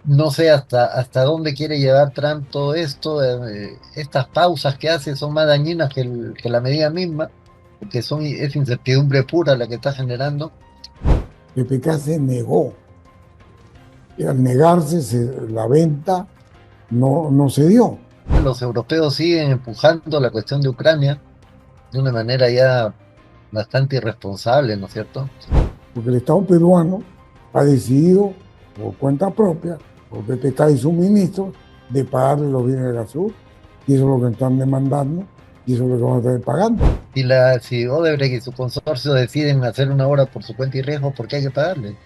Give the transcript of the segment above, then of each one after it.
No sé hasta dónde quiere llevar Trump todo esto. Estas pausas que hace son más dañinas que la medida misma, porque es incertidumbre pura la que está generando. PPK se negó y al negarse la venta no se dio, Los europeos siguen empujando la cuestión de Ucrania de una manera ya bastante irresponsable, ¿no es cierto? porque el Estado peruano ha decidido por cuenta propia, por PPK y sus ministros, de pagarle los bienes de la sur, y eso es lo que están demandando, y eso es lo que van a estar pagando. Si Odebrecht y su consorcio deciden hacer una obra por su cuenta y riesgo, ¿por qué hay que pagarle?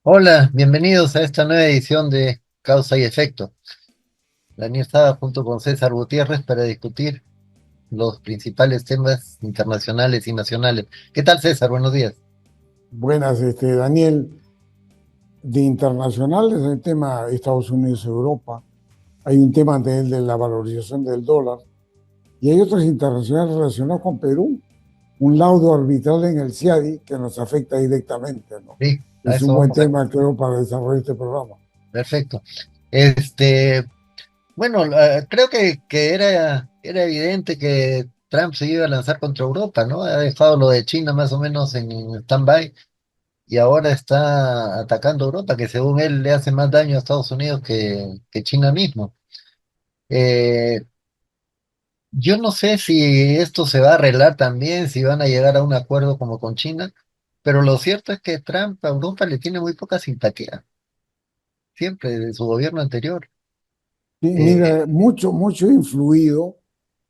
Hola, bienvenidos a esta nueva edición de Causa y Efecto. Daniel estaba junto con César Gutiérrez para discutir los principales temas internacionales y nacionales. ¿Qué tal, César? Buenos días. Buenas, Daniel. De internacionales, el tema Estados Unidos-Europa, hay un tema de la valorización del dólar, y hay otros internacionales relacionados con Perú, un laudo arbitral en el CIADI que nos afecta directamente, ¿no? Sí, a Es eso un buen vamos. tema, creo, para desarrollar este programa. Perfecto. Este, bueno, creo que era evidente que Trump se iba a lanzar contra Europa, ¿no? Ha dejado lo de China más o menos en stand-by y ahora está atacando a Europa, que según él le hace más daño a Estados Unidos que China mismo. Eh, yo no sé si esto se va a arreglar también, si van a llegar a un acuerdo como con China, pero lo cierto es que Trump a Europa le tiene muy poca simpatía, siempre, de su gobierno anterior. Y Eh, mira, mucho ha influido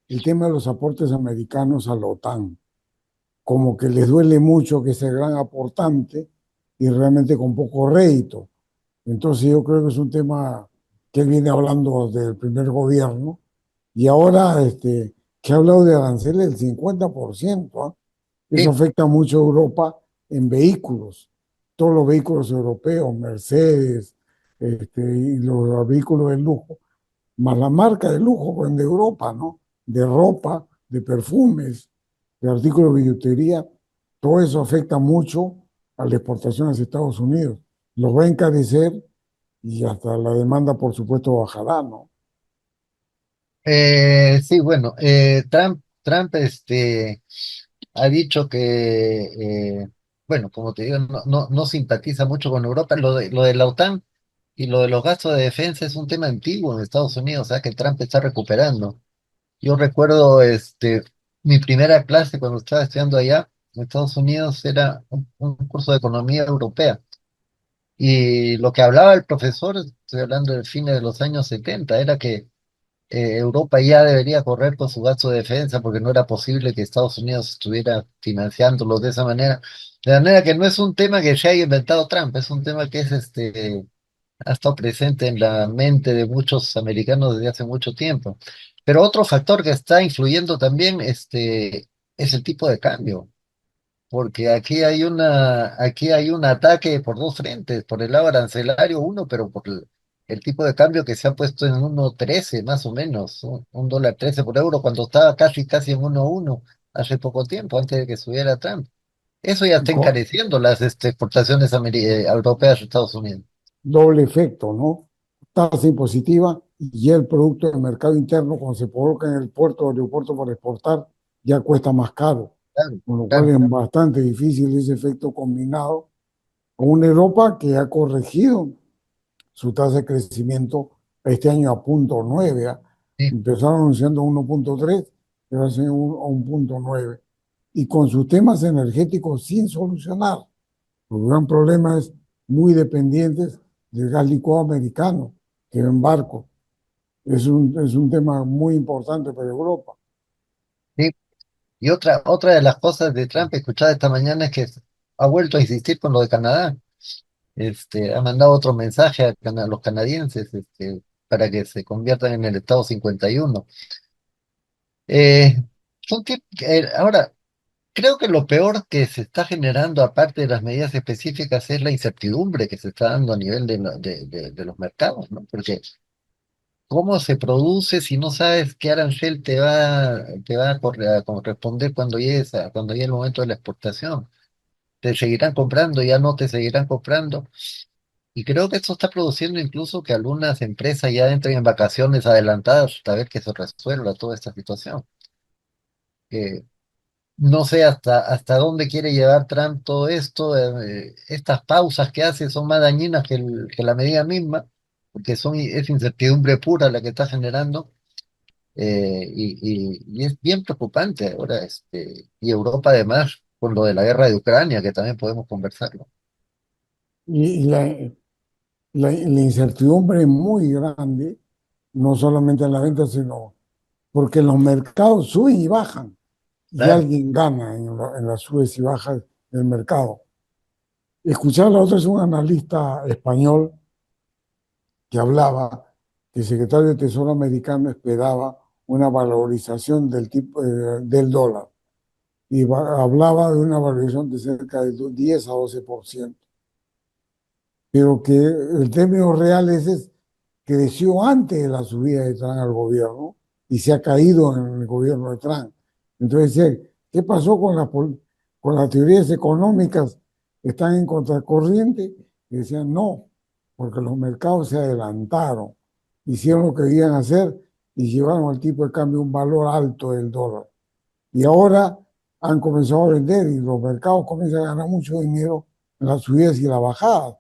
el tema de los aportes americanos a la OTAN, como que les duele mucho que sea gran aportante y realmente con poco rédito. Entonces yo creo que es un tema que él viene hablando del primer gobierno, y ahora que ha hablado de aranceles del 50%, ¿ah? Eso sí, afecta mucho a Europa en vehículos. Todos los vehículos europeos, Mercedes, y los vehículos de lujo, más la marca de lujo pues, de Europa, ¿no? De ropa, de perfumes, de artículos de billutería, todo eso afecta mucho a la exportación hacia Estados Unidos. Los va a encarecer, y hasta la demanda, por supuesto, bajará, ¿no? sí, bueno, Trump ha dicho bueno, como te digo, no simpatiza mucho con Europa. Lo de la OTAN y lo de los gastos de defensa es un tema antiguo en Estados Unidos, o sea que Trump está recuperando. Yo recuerdo mi primera clase cuando estaba estudiando allá en Estados Unidos era un curso de economía europea. Y lo que hablaba el profesor, estoy hablando del fin de los años 70, era que Europa ya debería correr con su gasto de defensa porque no era posible que Estados Unidos estuviera financiándolo de esa manera. De manera que no es un tema que se haya inventado Trump, es un tema que ha estado presente en la mente de muchos americanos desde hace mucho tiempo. Pero otro factor que está influyendo también es el tipo de cambio, porque aquí hay un ataque por dos frentes, por el lado arancelario uno, pero por el tipo de cambio que se ha puesto en 1.13 más o menos, un dólar 13 por euro, cuando estaba casi en 1.1 hace poco tiempo, antes de que subiera Trump. Eso ya está Con encareciendo las exportaciones europeas a Estados Unidos. doble efecto, ¿no? Tasa impositiva y el producto del mercado interno, cuando se coloca en el puerto o aeropuerto para exportar, ya cuesta más caro, Claro, con lo cual claro. es bastante difícil ese efecto combinado con una Europa que ha corregido su tasa de crecimiento este año a 0,9. ¿Ah? Sí. Empezaron anunciando 1,3, pero hace a 1,9. Y con sus temas energéticos sin solucionar. El gran problema es muy dependientes del gas licuado americano, que va en barco. Es un tema muy importante para Europa. Sí. Y otra de las cosas de Trump, escuchada esta mañana, es que ha vuelto a insistir con lo de Canadá. Ha mandado otro mensaje a los canadienses, para que se conviertan en el Estado 51. Eh, ahora, creo que lo peor que se está generando, aparte de las medidas específicas, es la incertidumbre que se está dando a nivel de los mercados, ¿no? Porque ¿cómo se produce si no sabes qué arancel te va a corresponder cuando llegue el momento de la exportación? ¿Te seguirán comprando? ¿Ya no te seguirán comprando? Y creo que esto está produciendo incluso que algunas empresas ya entren en vacaciones adelantadas hasta ver que se resuelva toda esta situación. Que no sé hasta dónde quiere llevar Trump todo esto. Estas pausas que hace son más dañinas que la medida misma, porque es incertidumbre pura la que está generando. Y es bien preocupante ahora, y Europa además, con lo de la guerra de Ucrania, que también podemos conversarlo. Y la incertidumbre es muy grande, no solamente en la venta, sino porque los mercados suben y bajan y Claro, alguien gana en las subes y bajas del mercado. Escuchaba la otra es un analista español que hablaba que el secretario de Tesoro americano esperaba una valorización del tipo del dólar y hablaba de una valorización de cerca de 10 a 12%, pero que el término real es creció antes de la subida de Trump al gobierno y se ha caído en el gobierno de Trump. Entonces, ¿qué pasó con las teorías económicas? ¿Están en contracorriente? Y decían no, porque los mercados se adelantaron, hicieron lo que debían hacer y llevaron al tipo de cambio un valor alto del dólar. Y ahora han comenzado a vender y los mercados comienzan a ganar mucho dinero en las subidas y las bajadas.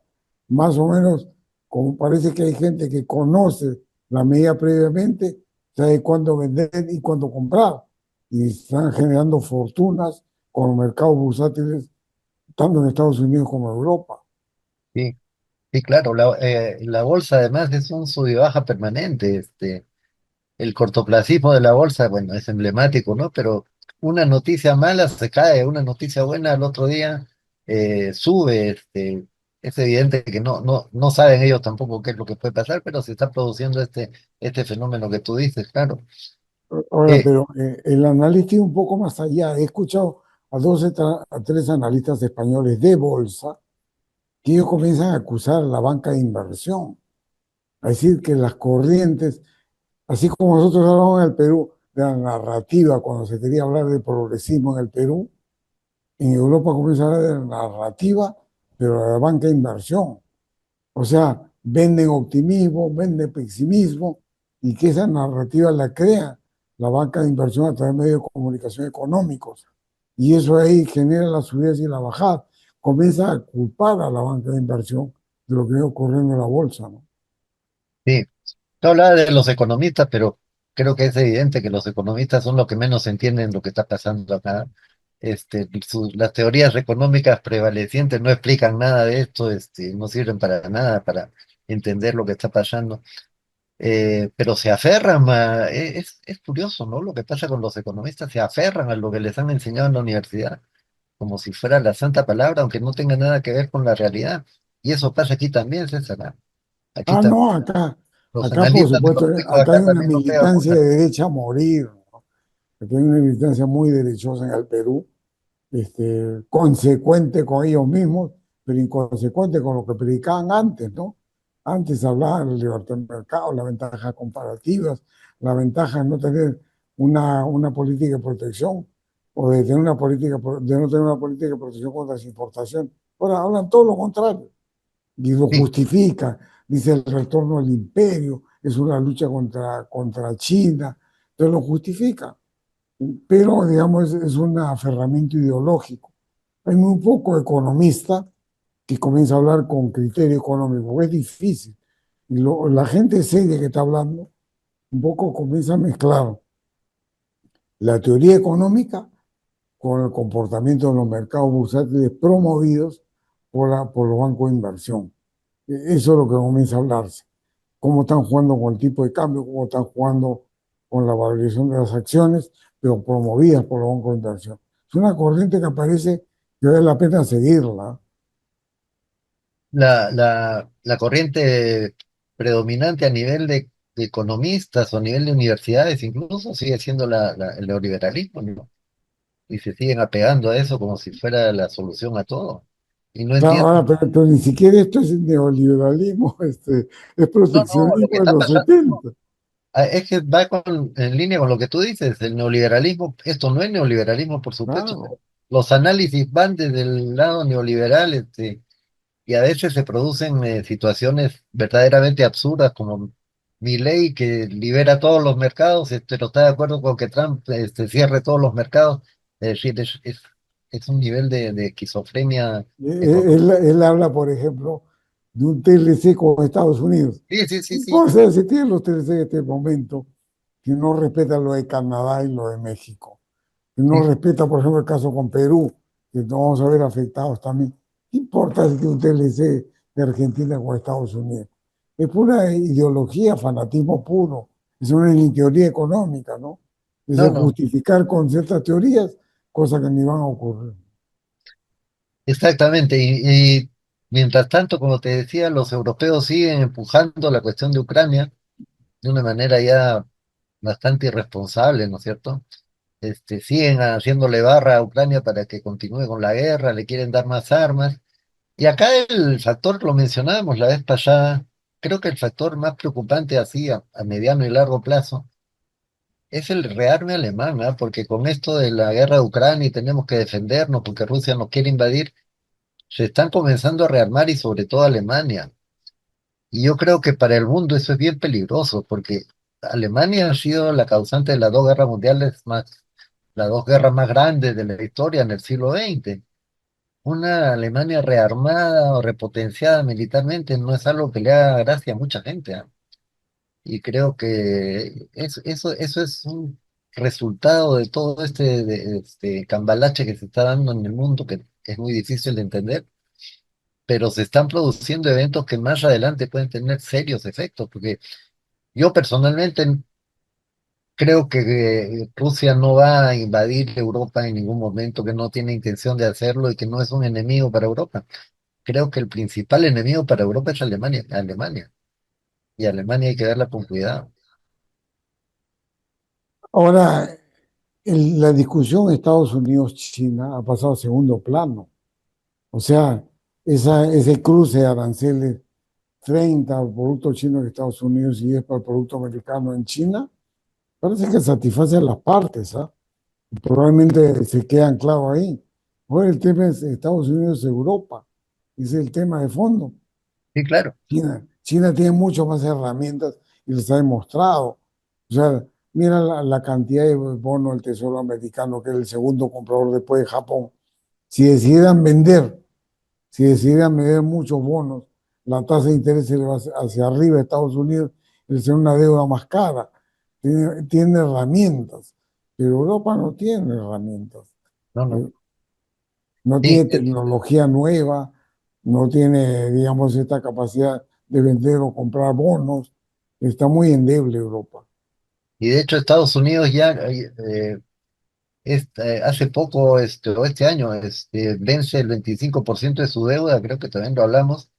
Más o menos, como parece que hay gente que conoce la medida previamente, sabe cuándo vender y cuándo comprar. Y están generando fortunas con los mercados bursátiles, tanto en Estados Unidos como en Europa. sí, sí, claro. La bolsa además es un sub y baja permanente. El cortoplacismo de la bolsa, bueno, es emblemático, ¿no? Pero una noticia mala se cae, una noticia buena al otro día sube. Es evidente que no saben ellos tampoco qué es lo que puede pasar, pero se está produciendo este fenómeno que tú dices, claro. Ahora, Eh, pero el analista es un poco más allá. He escuchado a a tres analistas españoles de bolsa que ellos comienzan a acusar a la banca de inversión, a decir que las corrientes, así como nosotros hablamos en el Perú de la narrativa cuando se quería hablar de progresismo en el Perú, en Europa comienza a hablar de la narrativa, pero de la banca de inversión. O sea, venden optimismo, venden pesimismo y que esa narrativa la crea la banca de inversión a través de medios de comunicación económicos. Y eso ahí genera las subidas y las bajadas. Comienza a culpar a la banca de inversión de lo que viene ocurriendo en la bolsa, ¿no? sí, no hablaba de los economistas, pero creo que es evidente que los economistas son los que menos entienden lo que está pasando acá. Las teorías económicas prevalecientes no explican nada de esto, no sirven para nada para entender lo que está pasando. Pero se aferran, es curioso, ¿no? Lo que pasa con los economistas, se aferran a lo que les han enseñado en la universidad, como si fuera la santa palabra, aunque no tenga nada que ver con la realidad. Y eso pasa aquí también, César, ¿ah? Aquí Ah, también. no, Los acá por analistas supuesto, económicos acá hay acá una también nos pegan militancia muchas. de derecha a morir, ¿no? Aquí hay una militancia muy derechosa en el Perú, consecuente con ellos mismos, pero inconsecuente con lo que predicaban antes, ¿no? Antes hablaban de libertad de mercado, las ventajas comparativas, la ventaja de no tener una política de protección o de tener de no tener una política de protección contra las importaciones. Ahora hablan todo lo contrario y lo Sí, justifica, dice el retorno al imperio, es una lucha contra China, entonces lo justifica, pero digamos es un aferramiento ideológico. Hay muy poco economista que comienza a hablar con criterio económico, porque es difícil. Y la gente seria que está hablando un poco comienza a mezclar la teoría económica con el comportamiento de los mercados bursátiles promovidos por los bancos de inversión. Eso es lo que comienza a hablarse. Cómo están jugando con el tipo de cambio, cómo están jugando con la valorización de las acciones, pero promovidas por los bancos de inversión. Es una corriente que aparece que vale la pena seguirla. la corriente predominante a nivel de economistas o a nivel de universidades incluso sigue siendo el neoliberalismo, ¿no? Y se siguen apegando a eso como si fuera la solución a todo. Y no Claro, ahora, entienden. pero ni siquiera esto es neoliberalismo, es No, no, lo que proteccionismo de está los pasando, 70. Es que va en línea con lo que tú dices, el neoliberalismo, esto no es neoliberalismo, por supuesto, pero Claro. los análisis van desde el lado neoliberal, y a veces se producen situaciones verdaderamente absurdas, como Milei que libera todos los mercados, pero está de acuerdo con que Trump cierre todos los mercados. Es decir, es un nivel de esquizofrenia económica. Él habla, por ejemplo, de un TLC con Estados Unidos. Sí, sí, sí, ¿Qué sí. cosa se tiene los TLC en este momento que no respeta lo de Canadá y lo de México? Que no Sí. respeta, por ejemplo, el caso con Perú, que nos vamos a ver afectados también. ¿Qué importa si un TLC de Argentina con Estados Unidos? Es pura ideología, fanatismo puro. Es una ni teoría económica, ¿no? Es de No, no, justificar con ciertas teorías cosas que ni van a ocurrir. exactamente. Y mientras tanto, como te decía, los europeos siguen empujando la cuestión de Ucrania de una manera ya bastante irresponsable, ¿no es cierto? Siguen haciéndole barra a Ucrania para que continúe con la guerra, le quieren dar más armas. Y acá el factor, lo mencionábamos la vez pasada, creo que el factor más preocupante así a mediano y largo plazo es el rearme alemán, ¿ah? Porque con esto de la guerra de Ucrania y tenemos que defendernos porque Rusia nos quiere invadir, se están comenzando a rearmar y sobre todo Alemania. Y yo creo que para el mundo eso es bien peligroso porque Alemania ha sido la causante de las dos guerras mundiales las dos guerras más grandes de la historia en el siglo XX. Una Alemania rearmada o repotenciada militarmente no es algo que le haga gracia a mucha gente, ¿ah? Y creo que eso es un resultado de todo este cambalache que se está dando en el mundo, que es muy difícil de entender, pero se están produciendo eventos que más adelante pueden tener serios efectos, porque yo personalmente creo que Rusia no va a invadir Europa en ningún momento, que no tiene intención de hacerlo y que no es un enemigo para Europa. Creo que el principal enemigo para Europa es Alemania, Alemania. Y Alemania hay que verla con cuidado. Ahora, la discusión Estados Unidos-China ha pasado a segundo plano. O sea, ese cruce de aranceles 30 al producto chino en Estados Unidos y 10 para el producto americano en China, parece que satisface a las partes, ¿ah? Probablemente se queda anclado ahí. Ahora el tema es Estados Unidos-Europa. Ese es el tema de fondo. Sí, claro. China tiene muchas más herramientas y les ha demostrado. O sea, mira la cantidad de bonos del Tesoro americano, que es el segundo comprador después de Japón. Si decidieran vender, si decidieran vender muchos bonos, la tasa de interés se le va hacia arriba a Estados Unidos, es ser una deuda más cara. Tiene herramientas, pero Europa no tiene herramientas. No, no. Eh, No Sí, tiene tecnología nueva, no tiene, digamos, esta capacidad de vender o comprar bonos. Está muy endeble Europa. y de hecho Estados Unidos ya hace poco, o este año, vence el 25% de su deuda, creo que también lo hablamos,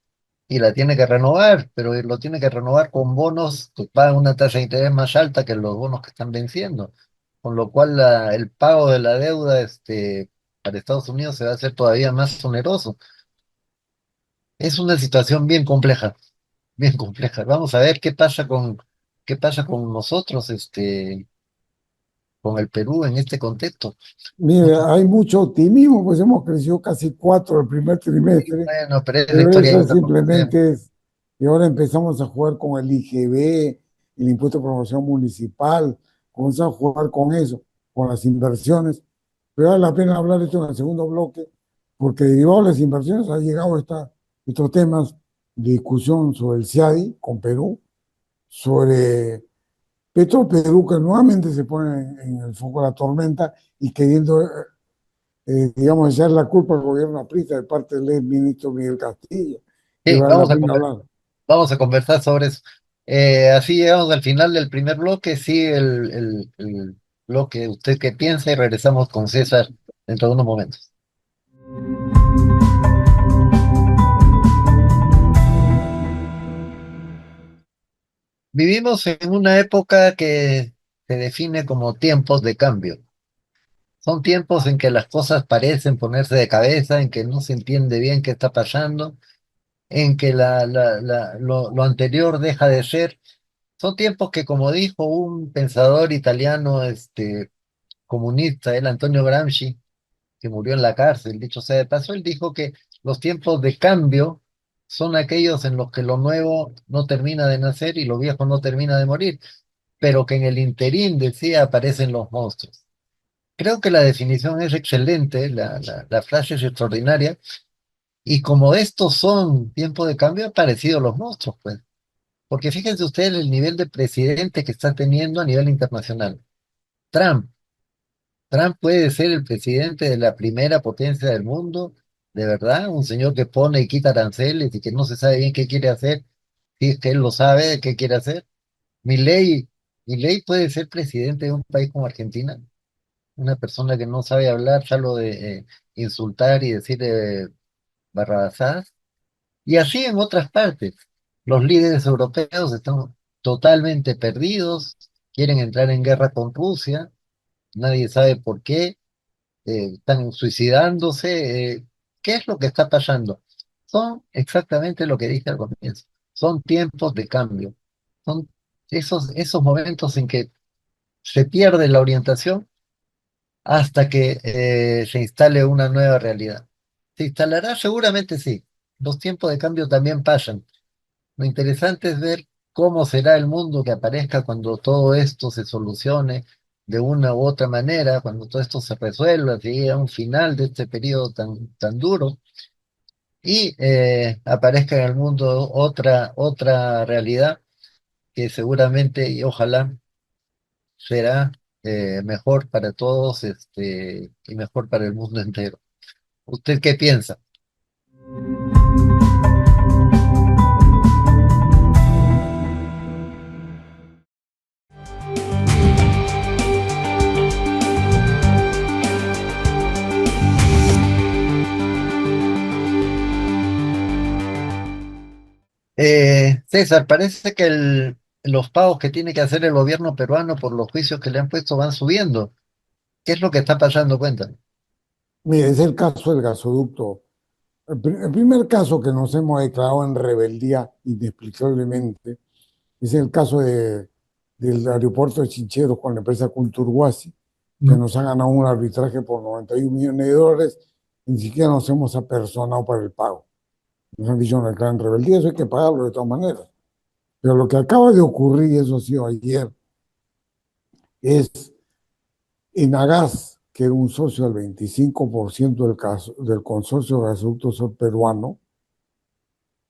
y la tiene que renovar, pero lo tiene que renovar con bonos que pagan una tasa de interés más alta que los bonos que están venciendo, con lo cual el pago de la deuda para Estados Unidos se va a hacer todavía más oneroso. Es una situación bien compleja, bien compleja. Vamos a ver qué pasa con nosotros, con el Perú en este contexto. Mire, Mucho- hay mucho optimismo, pues hemos crecido casi 4 el primer trimestre, bueno, pero esa pero historia eso ya la conocemos. simplemente es, y ahora empezamos a jugar con el IGB, el impuesto de promoción municipal, comenzamos a jugar con eso, con las inversiones, pero vale la pena hablar de esto en el segundo bloque, porque derivado de las inversiones ha llegado estos temas de discusión sobre el CIADI con Perú, sobre Perú, que nuevamente se pone en el foco de la tormenta y queriendo, digamos, echar la culpa al gobierno aprista de parte del ex ministro Miguel Castillo, que Sí, vale la pena hablar. vamos a conversar sobre eso. Así llegamos al final del primer bloque. Sí, el bloque, usted qué piensa, y regresamos con César dentro de unos momentos. Vivimos en una época que se define como tiempos de cambio. Son tiempos en que las cosas parecen ponerse de cabeza, en que no se entiende bien qué está pasando, en que lo anterior deja de ser. son tiempos que, como dijo un pensador italiano, comunista, el Antonio Gramsci, que murió en la cárcel, dicho sea de paso, él dijo que los tiempos de cambio son aquellos en los que lo nuevo no termina de nacer y lo viejo no termina de morir, pero que en el interín, decía, aparecen los monstruos. Creo que la definición es excelente, la frase es extraordinaria, y como estos son tiempos de cambio, han aparecido los monstruos, pues. Porque fíjense ustedes el nivel de presidente que está teniendo a nivel internacional. Trump. Trump puede ser el presidente de la primera potencia del mundo, de verdad, un señor que pone y quita aranceles y que no se sabe bien qué quiere hacer, si es que él lo sabe, qué quiere hacer. Milei, Milei puede ser presidente de un país como Argentina, una persona que no sabe hablar, solo de insultar y decir barrabasadas. Y así en otras partes. Los líderes europeos están totalmente perdidos, quieren entrar en guerra con Rusia, nadie sabe por qué, están suicidándose. ¿Qué es lo que está pasando? Son exactamente lo que dije al comienzo. Son tiempos de cambio. Son esos momentos en que se pierde la orientación hasta que se instale una nueva realidad. ¿Se instalará? Seguramente sí. Los tiempos de cambio también pasan. Lo interesante es ver cómo será el mundo que aparezca cuando todo esto se solucione de una u otra manera, cuando todo esto se resuelva, si llegue a un final de este periodo tan duro y aparezca en el mundo otra realidad que seguramente y ojalá será mejor para todos y mejor para el mundo entero. ¿Usted qué piensa? César, parece que los pagos que tiene que hacer el gobierno peruano por los juicios que le han puesto van subiendo. ¿Qué es lo que está pasando? Cuéntame. Mire, es el caso del gasoducto. El primer caso que nos hemos declarado en rebeldía inexplicablemente es el caso del aeropuerto de Chincheros con la empresa Culturhuasi, que Mm. nos ha ganado un arbitraje por 91 millones de dólares, y ni siquiera nos hemos apersonado para el pago. Nos han dicho que en rebeldía, eso hay que pagarlo de todas maneras. Pero lo que acaba de ocurrir, y eso ha sido ayer, es Enagás, que era un socio del 25% del consorcio de gasoductos sur peruano,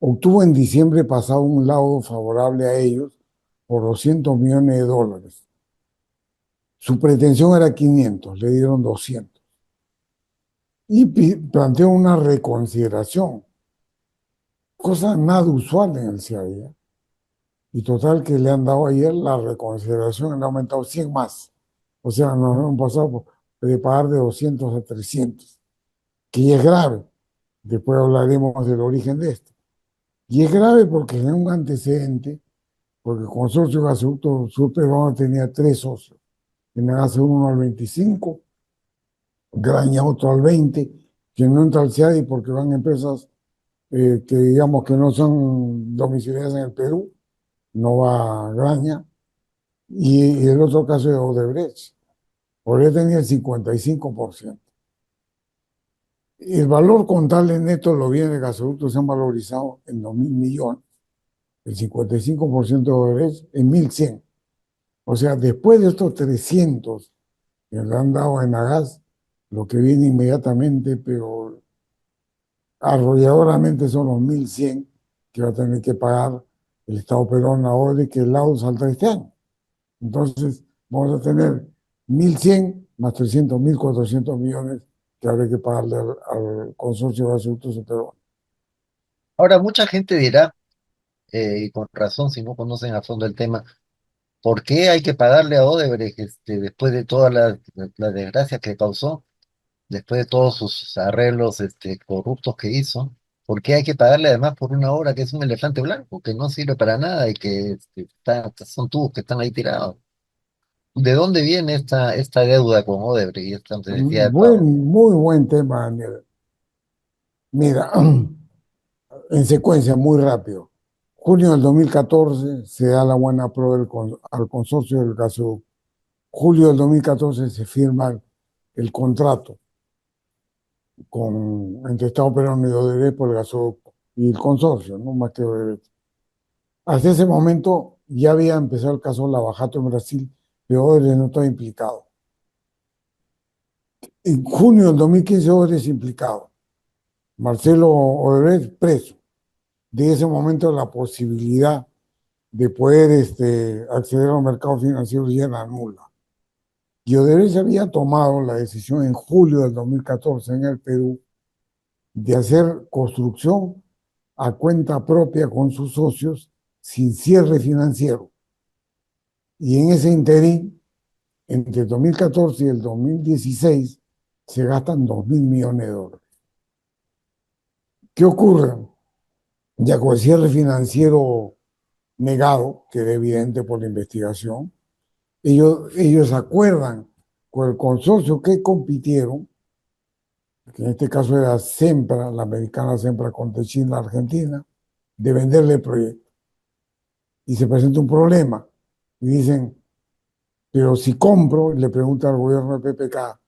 obtuvo en diciembre pasado un laudo favorable a ellos por 200 millones de dólares. Su pretensión era 500, le dieron 200. Y planteó una reconsideración, cosa nada usual en el CIA. Y total que le han dado ayer la reconsideración, le han aumentado 100 más. O sea, nos han pasado de pagar de 200 a 300, que ya es grave. Después hablaremos del origen de esto. Y es grave porque es un antecedente, porque el consorcio de gasoducto sur peruano tenía tres socios. Enagás uno al 25, Graña otro al 20, que no entra al CIADI porque van empresas que digamos que no son domiciliadas en el Perú, no va a Graña. Y el otro caso de Odebrecht. Odebrecht tenía el 55%. El valor contable neto de los bienes de gasoductos se han valorizado en 2.000 millones. El 55% de Odebrecht en 1.100. O sea, después de estos 300 que le han dado en Agas, lo que viene inmediatamente, pero arrolladoramente son los 1.100 que va a tener que pagar el Estado peruano ahora y que el lado salta este año. Entonces, vamos a tener 1.100 más 300, 1.400 millones que habrá que pagarle al consorcio de gasoductos peruano. Ahora, mucha gente dirá, y con razón si no conocen a fondo el tema, ¿por qué hay que pagarle a Odebrecht después de todas las desgracias que causó, después de todos sus arreglos corruptos que hizo? ¿Por qué hay que pagarle además por una obra que es un elefante blanco, que no sirve para nada y que son tubos que están ahí tirados? ¿De dónde viene esta deuda con Odebrecht y esta necesidad de pago? Muy buen tema, Daniel. Mira, en secuencia, muy rápido. Junio del 2014 se da la buena prueba al consorcio del gasoducto. Julio del 2014 se firma el contrato entre Estado peruano y Odebrecht por el gasoducto y el consorcio, no más que Odebrecht. Hasta ese momento ya había empezado el caso Lavajato en Brasil, pero Odebrecht no estaba implicado. En junio del 2015 Odebrecht es implicado. Marcelo Odebrecht preso. De ese momento la posibilidad de poder acceder a un mercado financiero ya era nula. Y Odebrecht había tomado la decisión en julio del 2014 en el Perú de hacer construcción a cuenta propia con sus socios sin cierre financiero. Y en ese interín, entre el 2014 y el 2016, se gastan 2.000 millones de dólares. ¿Qué ocurre? Ya con el cierre financiero negado, que era evidente por la investigación, ellos acuerdan con el consorcio que compitieron, que en este caso era Sempra, la americana Sempra con Techin, la argentina, de venderle el proyecto. Y se presenta un problema. Y dicen, pero si compro, le pregunta al gobierno de PPK,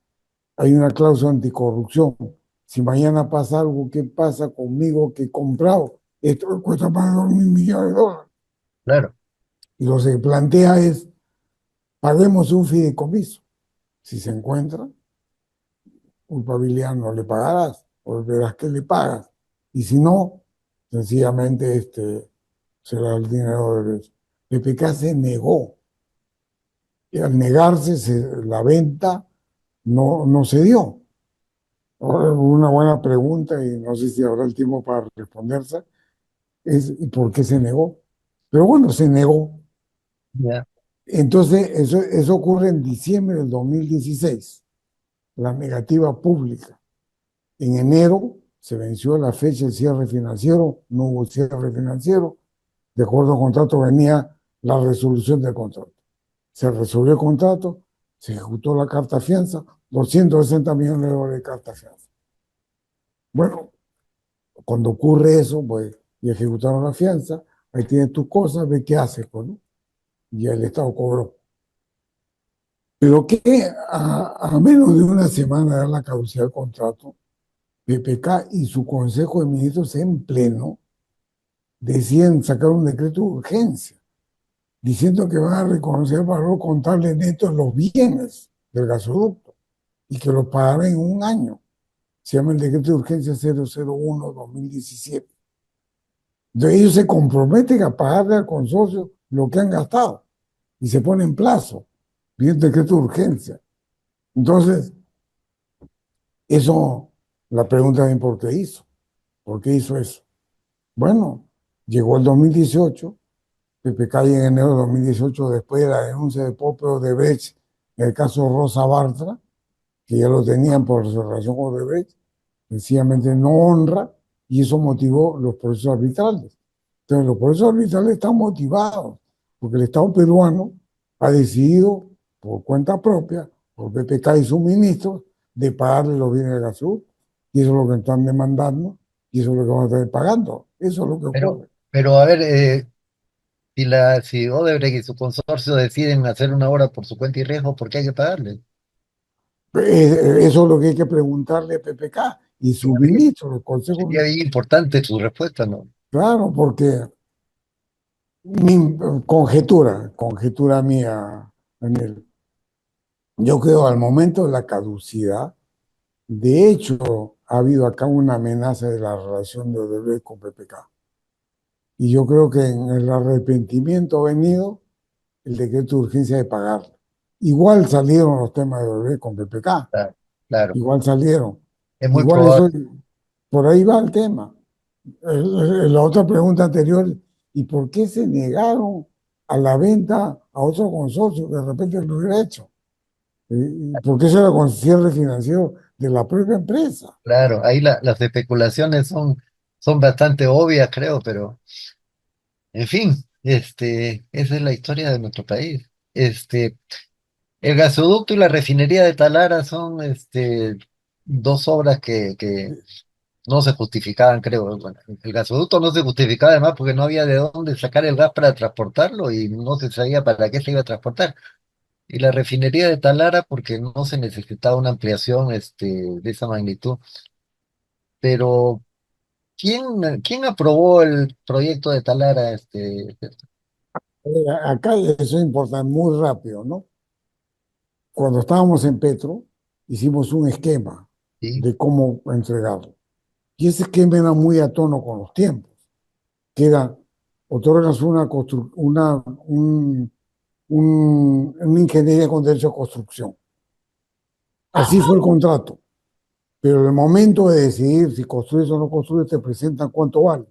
hay una cláusula anticorrupción. Si mañana pasa algo, ¿qué pasa conmigo que he comprado? Esto cuesta más de 2.000 millones de dólares. Claro, Y lo que se plantea es, paguemos un fideicomiso. Si se encuentra, culpabilidad no le pagarás, o verás que le pagas. Y si no, sencillamente será el dinero de PPK se negó. Y al negarse, la venta no se dio. Ahora, una buena pregunta, y no sé si habrá el tiempo para responderse, es ¿y por qué se negó? Pero bueno, se negó. ya, Entonces, eso ocurre en diciembre del 2016, la negativa pública. En enero se venció la fecha del cierre financiero, no hubo cierre financiero. De acuerdo al contrato venía la resolución del contrato. Se resolvió el contrato, se ejecutó la carta fianza, 260 millones de dólares de carta fianza. Bueno, cuando ocurre eso, pues, y ejecutaron la fianza, ahí tienes tus cosas, ve qué haces, pues, ¿no? Y el Estado cobró. Pero que a menos de una semana de la caducidad del contrato, PPK y su Consejo de Ministros en pleno deciden sacar un decreto de urgencia, diciendo que van a reconocer el valor contable neto de los bienes del gasoducto y que lo pagarán en un año. Se llama el decreto de urgencia 001-2017. Entonces ellos se comprometen a pagarle al consorcio lo que han gastado y se pone en plazo, bien decreto de urgencia. Entonces, eso, la pregunta es ¿por qué hizo? ¿Por qué hizo eso? Bueno, llegó el 2018, PPK en enero de 2018, después de la denuncia de Popeo de Brecht en el caso Rosa Bartra, que ya lo tenían por su relación con Odebrecht, sencillamente no honra y eso motivó los procesos arbitrales. Entonces, los procesos arbitrales están motivados porque el Estado peruano ha decidido por cuenta propia, por PPK y sus ministros, de pagarle los bienes de gasoducto. Y eso es lo que están demandando y eso es lo que van a estar pagando. Eso es lo que pero, ocurre. pero a ver, si Odebrecht y su consorcio deciden hacer una obra por su cuenta y riesgo, ¿por qué hay que pagarle? Eso es lo que hay que preguntarle a PPK y sus Sería bien, ministros, los consejos. sería bien importante su respuesta, ¿no? Claro, porque mi conjetura mía, Daniel, yo creo al momento de la caducidad, de hecho, ha habido acá una amenaza de la relación de Odebrecht con PPK. Y yo creo que en el arrepentimiento ha venido el decreto de urgencia de pagar. Igual salieron los temas de Odebrecht con PPK, Claro, claro, igual salieron. es muy Igual eso, probable. por ahí va el tema. La otra pregunta anterior, ¿y por qué se negaron a la venta a otro consorcio que de repente lo hubiera hecho? ¿Por qué se era con cierre financiero de la propia empresa? Claro, ahí las especulaciones son bastante obvias, creo, pero en fin, esa es la historia de nuestro país. El gasoducto y la refinería de Talara son dos obras que no se justificaban, creo. Bueno, el gasoducto no se justificaba además porque no había de dónde sacar el gas para transportarlo y no se sabía para qué se iba a transportar. Y la refinería de Talara porque no se necesitaba una ampliación de esa magnitud. Pero, ¿quién aprobó el proyecto de Talara? Acá eso importa muy rápido, ¿no? Cuando estábamos en Petro, hicimos un esquema Sí. de cómo entregarlo. Y ese esquema era muy a tono con los tiempos, que era, otorgas una ingeniería con derecho a construcción. Así fue el contrato. Pero en el momento de decidir si construyes o no construyes, te presentan cuánto vale.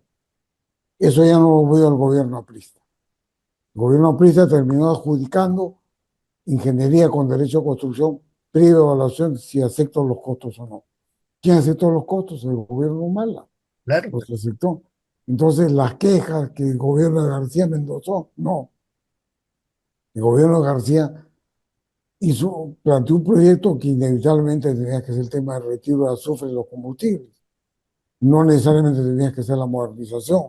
Eso ya no lo veo al gobierno aprista. El gobierno aprista terminó adjudicando ingeniería con derecho a construcción, previa evaluación si acepto los costos o no. ¿Quién aceptó los costos? El gobierno Humala Claro, los aceptó. Entonces, las quejas que el gobierno de García Mendoza, no. El gobierno de García planteó un proyecto que inevitablemente tenía que ser el tema del retiro de azufre de los combustibles. No necesariamente tenía que ser la modernización.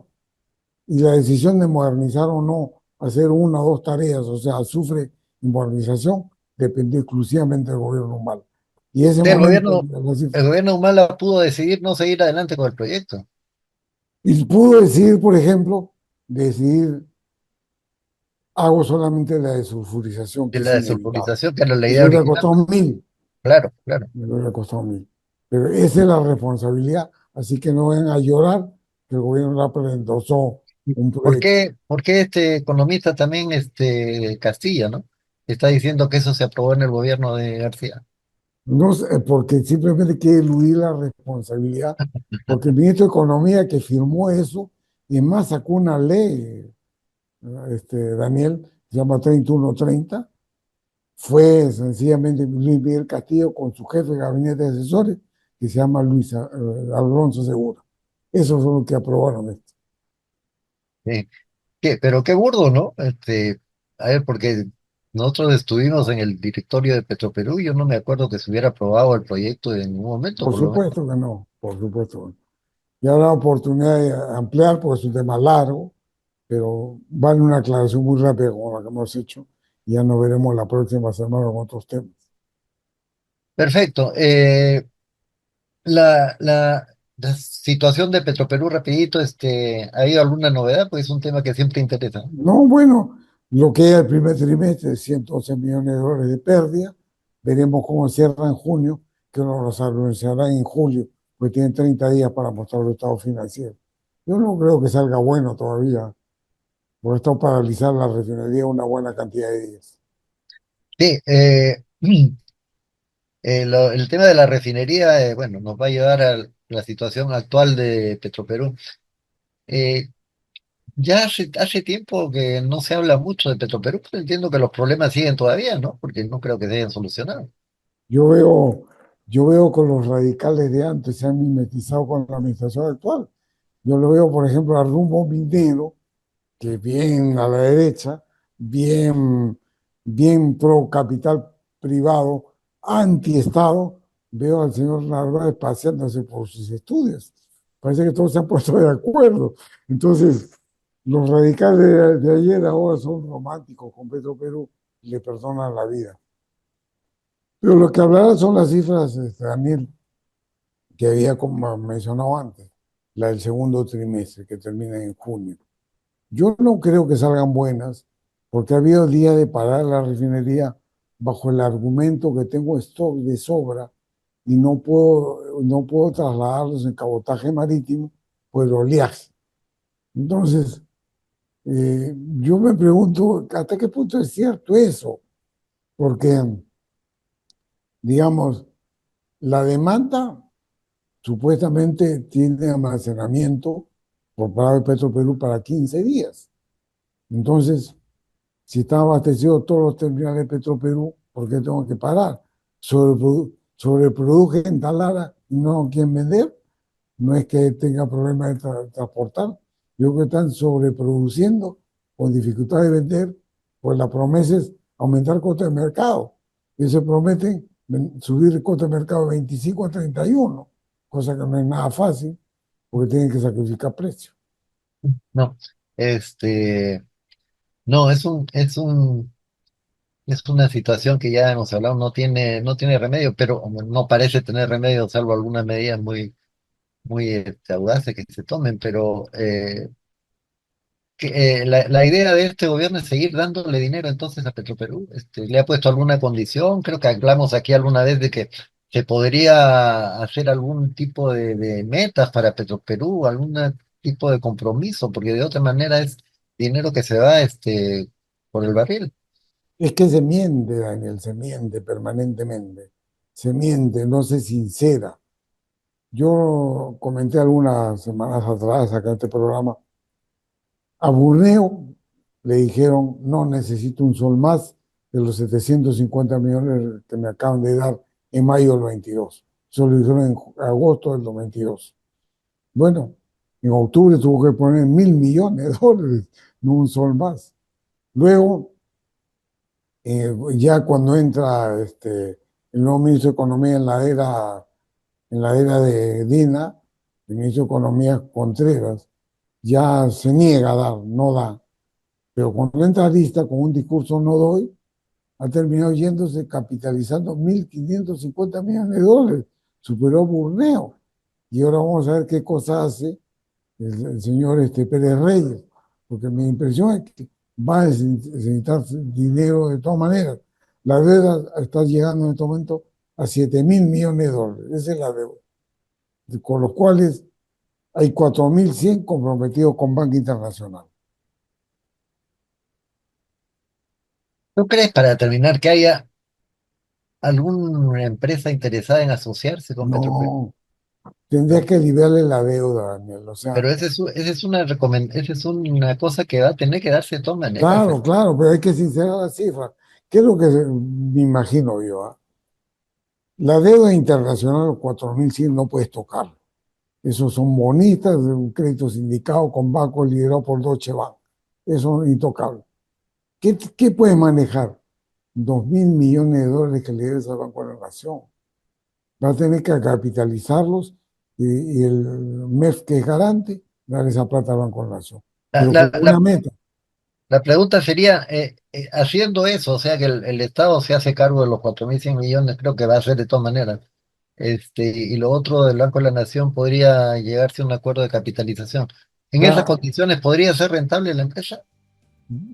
Y la decisión de modernizar o no, hacer una o dos tareas, o sea, azufre y modernización, dependió exclusivamente del gobierno Humala. Y ese sí, momento, el gobierno Humala pudo decidir no seguir adelante con el proyecto. y pudo decidir, por ejemplo, decidir hago solamente la desulfurización, De que es la inevitable. desulfurización, que era la Y idea eso le original. costó 1.000, Claro, claro. me hubiera costado 1.000. Pero esa es la responsabilidad, así que no vengan a llorar que el gobierno Lapa endosó un proyecto. Por qué este economista también, Castilla, ¿no? Está diciendo que eso se aprobó en el gobierno de García. No sé, porque simplemente quiere eludir la responsabilidad, porque el ministro de Economía que firmó eso, y más sacó una ley, Daniel, se llama 3130, fue sencillamente Luis Miguel Castillo con su jefe de gabinete de asesores, que se llama Luis Alonso Segura. Esos son los que aprobaron esto. Sí. Pero qué burdo, ¿no? A ver, porque nosotros estuvimos en el directorio de Petroperú y yo no me acuerdo que se hubiera aprobado el proyecto en ningún momento, Por por lo menos. supuesto que no, por supuesto que no. Y habrá oportunidad de ampliar, porque es un tema largo, pero vale una aclaración muy rápida como la que hemos hecho. Y ya nos veremos la próxima semana con otros temas. Perfecto. La, la, la situación de Petroperú, rapidito, ¿ha habido alguna novedad? Pues es un tema que siempre interesa. No, bueno, lo que es el primer trimestre, 111 millones de dólares de pérdida. Veremos cómo cierra en junio, que nos los anunciarán en julio, pues tienen 30 días para mostrar los estados financieros. Yo no creo que salga bueno todavía, porque está paralizar la refinería una buena cantidad de días. Sí, el tema de la refinería, bueno, nos va a llevar a la situación actual de Petroperú. Eh, ya hace tiempo que no se habla mucho de Petroperú, pero entiendo que los problemas siguen todavía, ¿no? Porque no creo que se hayan solucionado. Yo veo, yo veo que los radicales de antes se han mimetizado con la administración actual. Yo lo veo, por ejemplo, a Rumbo Minero, que bien a la derecha, bien, bien pro capital privado, anti-Estado, veo al señor Narváez paseándose por sus estudios. Parece que todos se han puesto de acuerdo. Entonces, los radicales de ayer ahora son románticos con Petro Perú y le perdonan la vida. Pero lo que hablará son las cifras, Daniel, que había como mencionado antes, la del segundo trimestre, que termina en junio. Yo no creo que salgan buenas, porque ha habido días de parar la refinería bajo el argumento que tengo stock de sobra y no puedo trasladarlos en cabotaje marítimo por el oleaje. Entonces, yo me pregunto hasta qué punto es cierto eso, porque, digamos, la demanda supuestamente tiene almacenamiento por parte de Petroperú para 15 días. Entonces, si están abastecidos todos los terminales de Petroperú, ¿por qué tengo que parar? Sobreproduje en Talara y no quieren vender. No es que tenga problemas de transportar. Yo creo que están sobreproduciendo con dificultad de vender, pues la promesa es aumentar el costo de mercado. Y se prometen subir el costo de mercado de 25 a 31. cosa que no es nada fácil, porque tienen que sacrificar precio. No, este, no, es una situación que ya hemos hablado, no tiene remedio, pero no parece tener remedio, salvo algunas medidas muy audaces que se tomen, pero la idea de este gobierno es seguir dándole dinero entonces a Petroperú. ¿Le ha puesto alguna condición? Creo que hablamos aquí alguna vez de que se podría hacer algún tipo de metas para Petroperú, algún tipo de compromiso, porque de otra manera es dinero que se va por el barril. Es que se miente, Daniel, se miente permanentemente, se miente, no se sincera. Yo comenté algunas semanas atrás acá en este programa, a Burneo le dijeron, no necesito un sol más de los 750 millones que me acaban de dar en mayo del 22. Eso lo dijeron en agosto del 22. Bueno, en octubre tuvo que poner 1.000 millones de dólares, no un sol más. Luego, ya cuando entra el nuevo ministro de Economía en la era de Dina, el ministro de Economía Contreras, ya se niega a dar, no da. Pero cuando entra lista con un discurso no doy, ha terminado yéndose capitalizando 1.550 millones de dólares. Superó Burneo. Y ahora vamos a ver qué cosa hace el señor Pérez Reyes, porque mi impresión es que va a necesitar dinero de todas maneras. La deuda está llegando en este momento a 7.000 millones de dólares. Esa es la deuda. Con los cuales hay 4.100 comprometidos con Banca Internacional. ¿Tú crees, para terminar, que haya alguna empresa interesada en asociarse con Petroperú? No, tendría ¿No? que liberarle la deuda, Daniel. O sea, Pero esa es una cosa que va a tener que darse de todas maneras. claro, claro, pero hay que sincerar las cifras. ¿Qué es lo que me imagino yo? La deuda internacional, los 4.100 no puedes tocarlo. Esos son bonitas de un crédito sindicado con banco liderado por Deutsche Bank. Eso es intocable. ¿Qué puedes manejar? 2.000 millones de dólares que le debes al Banco de la Nación. Va a tener que capitalizarlos y el MEF que es garante, dar esa plata al Banco de la Nación. La, Pero la, como una la, meta. la pregunta sería, haciendo eso, o sea que el Estado se hace cargo de los 4.100 millones, creo que va a ser de todas maneras. Y lo otro del Banco de la Nación podría llegarse a un acuerdo de capitalización. En esas Ya condiciones, ¿podría ser rentable la empresa?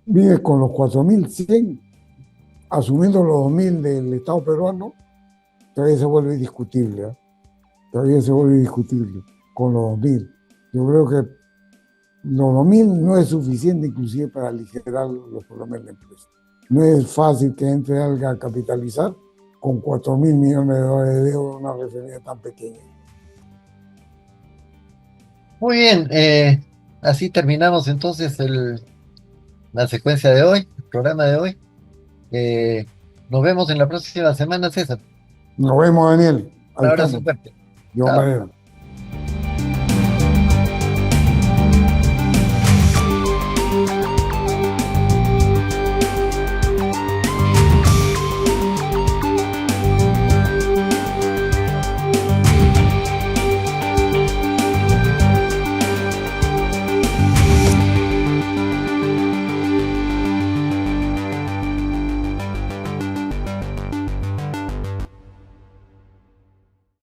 vive con los 4.100 asumiendo los 2.000 del Estado peruano, todavía se vuelve discutible, ¿eh? Todavía se vuelve discutible con los 2.000. Yo creo que los 2.000 no es suficiente inclusive para aligerar los problemas de la empresa. No es fácil que entre alguien a capitalizar con 4.000 millones de dólares de deuda en una refinería tan pequeña. Muy bien, así terminamos entonces la secuencia de hoy, el programa de hoy. Eh, Nos vemos en la próxima semana, César. Nos vemos, Daniel. Un Ahí abrazo estamos. fuerte. De igual Chao. manera.